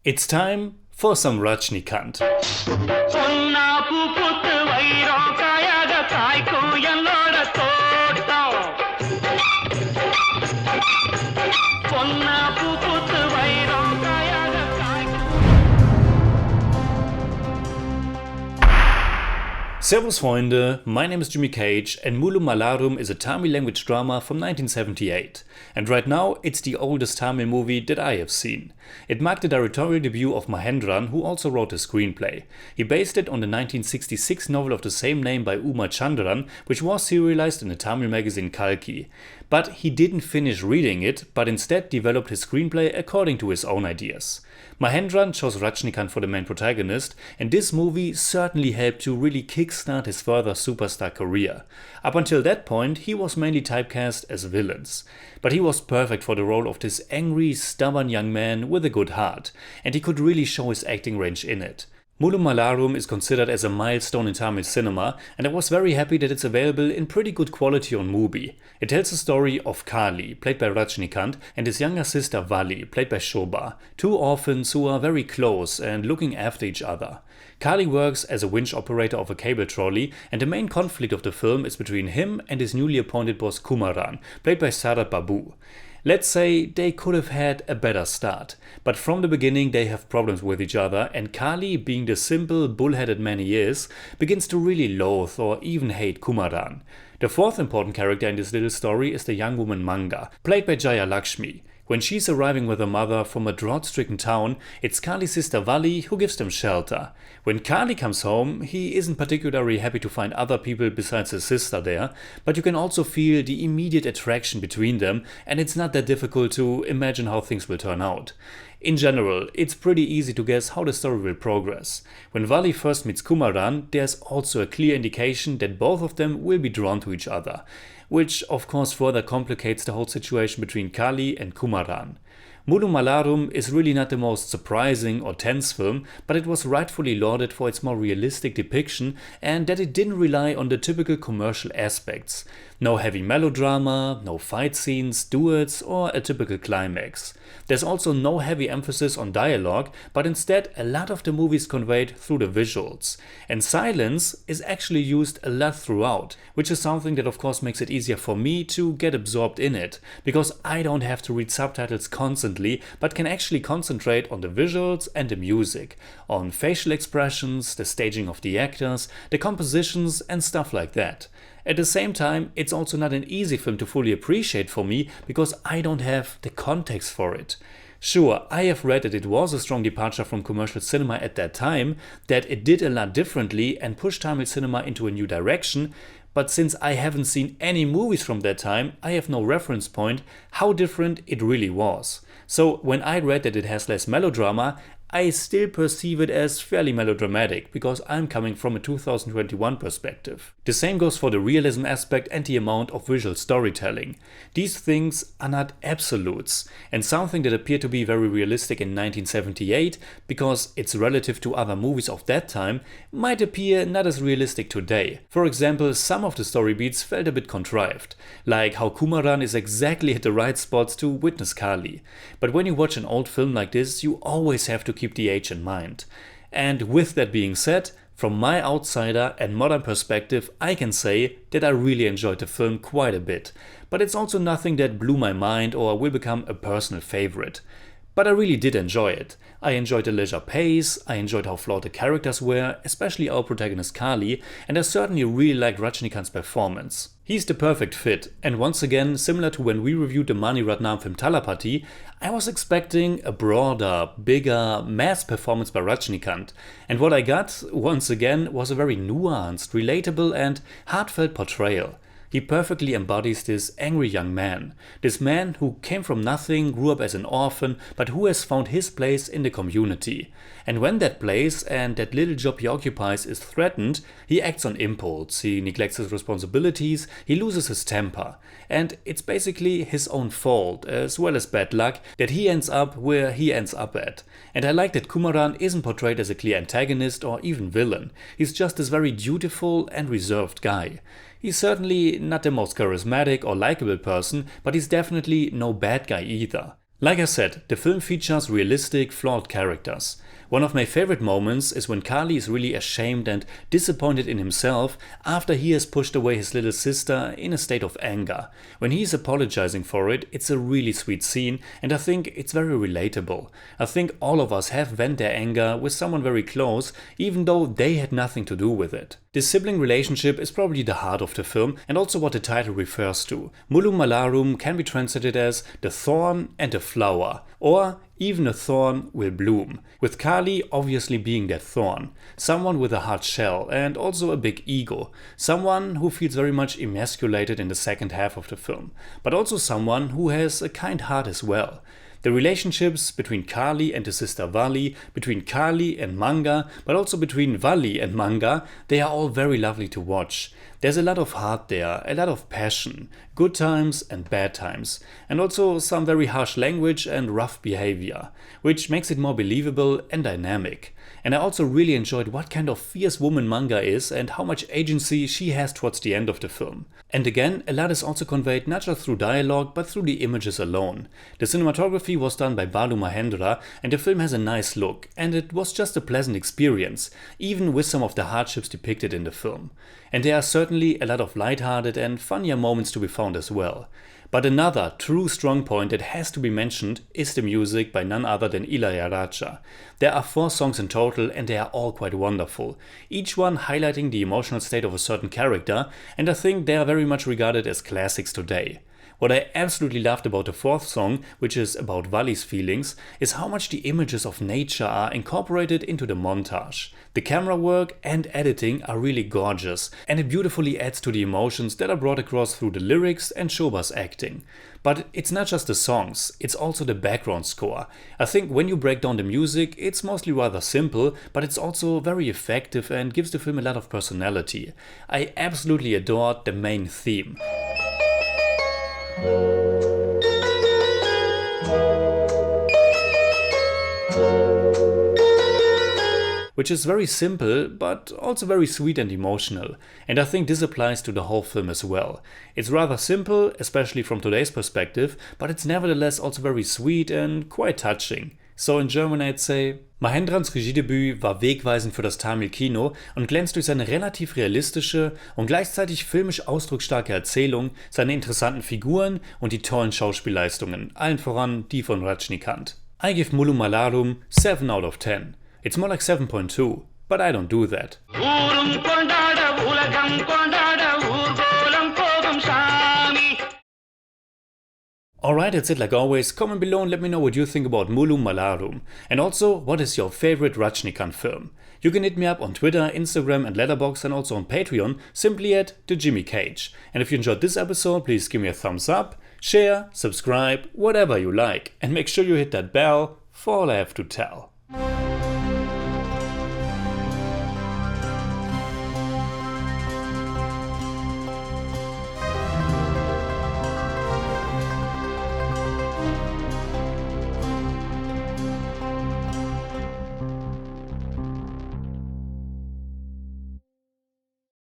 It's time for some Rajinikanth. Servus Freunde, my name is Jimmy Cage and Mullum Malarum is a Tamil language drama from 1978. And right now it's the oldest Tamil movie that I have seen. It marked the directorial debut of Mahendran, who also wrote the screenplay. He based it on the 1966 novel of the same name by Uma Chandran, which was serialized in the Tamil magazine Kalki. But he didn't finish reading it, but instead developed his screenplay according to his own ideas. Mahendran chose Rajinikanth for the main protagonist, and this movie certainly helped to really kickstart his further superstar career. Up until that point, he was mainly typecast as villains. But he was perfect for the role of this angry, stubborn young man with a good heart, and he could really show his acting range in it. Mullum Malarum is considered as a milestone in Tamil cinema, and I was very happy that it's available in pretty good quality on Mubi. It tells the story of Kali, played by Rajinikanth, and his younger sister Vali, played by Shoba, two orphans who are very close and looking after each other. Kali works as a winch operator of a cable trolley, and the main conflict of the film is between him and his newly appointed boss Kumaran, played by Sarath Babu. Let's say they could have had a better start, but from the beginning they have problems with each other, and Kali, being the simple, bullheaded man he is, begins to really loathe or even hate Kumaran. The fourth important character in this little story is the young woman Manga, played by Jayalakshmi. When she's arriving with her mother from a drought-stricken town, it's Kali's sister Vali who gives them shelter. When Kali comes home, he isn't particularly happy to find other people besides his sister there, but you can also feel the immediate attraction between them, and it's not that difficult to imagine how things will turn out. In general, it's pretty easy to guess how the story will progress. When Vali first meets Kumaran, there's also a clear indication that both of them will be drawn to each other, which of course further complicates the whole situation between Kali and Kumaran. Mullum Malarum is really not the most surprising or tense film, but it was rightfully lauded for its more realistic depiction and that it didn't rely on the typical commercial aspects. No heavy melodrama, no fight scenes, duets, or a typical climax. There's also no heavy emphasis on dialogue, but instead a lot of the movie is conveyed through the visuals. And silence is actually used a lot throughout, which is something that of course makes it easier for me to get absorbed in it, because I don't have to read subtitles constantly, but can actually concentrate on the visuals and the music, on facial expressions, the staging of the actors, the compositions and stuff like that. At the same time, it's also not an easy film to fully appreciate for me, because I don't have the context for it. Sure, I have read that it was a strong departure from commercial cinema at that time, that it did a lot differently and pushed Tamil cinema into a new direction, but since I haven't seen any movies from that time, I have no reference point how different it really was. So when I read that it has less melodrama, I still perceive it as fairly melodramatic, because I'm coming from a 2021 perspective. The same goes for the realism aspect and the amount of visual storytelling. These things are not absolutes, and something that appeared to be very realistic in 1978, because it's relative to other movies of that time, might appear not as realistic today. For example, some of the story beats felt a bit contrived, like how Kumaran is exactly at the right spots to witness Kali. But when you watch an old film like this, you always have to keep the age in mind. And with that being said, from my outsider and modern perspective, I can say that I really enjoyed the film quite a bit. But it's also nothing that blew my mind or will become a personal favorite. But I really did enjoy it. I enjoyed the leisure pace, I enjoyed how flawed the characters were, especially our protagonist Kali, and I certainly really liked Rajinikanth's performance. He's the perfect fit, and once again, similar to when we reviewed the Mani Ratnam film Thalapathy, I was expecting a broader, bigger, mass performance by Rajinikanth, and what I got, once again, was a very nuanced, relatable and heartfelt portrayal. He perfectly embodies this angry young man. This man who came from nothing, grew up as an orphan, but who has found his place in the community. And when that place and that little job he occupies is threatened, he acts on impulse, he neglects his responsibilities, he loses his temper. And it's basically his own fault, as well as bad luck, that he ends up where he ends up at. And I like that Kumaran isn't portrayed as a clear antagonist or even villain. He's just this very dutiful and reserved guy. He's certainly not the most charismatic or likable person, but he's definitely no bad guy either. Like I said, the film features realistic, flawed characters. One of my favorite moments is when Kali is really ashamed and disappointed in himself after he has pushed away his little sister in a state of anger. When he is apologizing for it, it's a really sweet scene and I think it's very relatable. I think all of us have vent their anger with someone very close, even though they had nothing to do with it. This sibling relationship is probably the heart of the film and also what the title refers to. Mullum Malarum can be translated as the thorn and the flower, or even a thorn will bloom, with Kali obviously being that thorn, someone with a hard shell and also a big ego, someone who feels very much emasculated in the second half of the film, but also someone who has a kind heart as well. The relationships between Kali and his sister Vali, between Kali and Manga, but also between Vali and Manga, they are all very lovely to watch. There's a lot of heart there, a lot of passion, good times and bad times, and also some very harsh language and rough behavior, which makes it more believable and dynamic. And I also really enjoyed what kind of fierce woman Manga is and how much agency she has towards the end of the film. And again, a lot is also conveyed not just through dialogue but through the images alone. The cinematography was done by Babu Mahendran and the film has a nice look, and it was just a pleasant experience, even with some of the hardships depicted in the film. And there are certainly a lot of lighthearted and funnier moments to be found as well. But another true strong point that has to be mentioned is the music by none other than Ilaiyaraaja. There are 4 songs in total and they are all quite wonderful, each one highlighting the emotional state of a certain character, and I think they are very much regarded as classics today. What I absolutely loved about the 4th song, which is about Vali's feelings, is how much the images of nature are incorporated into the montage. The camera work and editing are really gorgeous, and it beautifully adds to the emotions that are brought across through the lyrics and Shoba's acting. But it's not just the songs, it's also the background score. I think when you break down the music, it's mostly rather simple, but it's also very effective and gives the film a lot of personality. I absolutely adored the main theme. Which is very simple, but also very sweet and emotional, and I think this applies to the whole film as well. It's rather simple, especially from today's perspective, but it's nevertheless also very sweet and quite touching. So in German I'd say: Mahendrans Regiedebüt war wegweisend für das Tamil Kino und glänzt durch seine relativ realistische und gleichzeitig filmisch ausdrucksstarke Erzählung, seine interessanten Figuren und die tollen Schauspielleistungen, allen voran die von Rajinikanth. I give Mullum Malarum 7 out of 10. It's more like 7.2, but I don't do that. Alright, that's it like always. Comment below and let me know what you think about Mullum Malarum. And also, what is your favorite Rajinikanth film? You can hit me up on Twitter, Instagram and Letterboxd, and also on Patreon, simply at @JimmyCage. And if you enjoyed this episode, please give me a thumbs up, share, subscribe, whatever you like. And make sure you hit that bell for all I have to tell.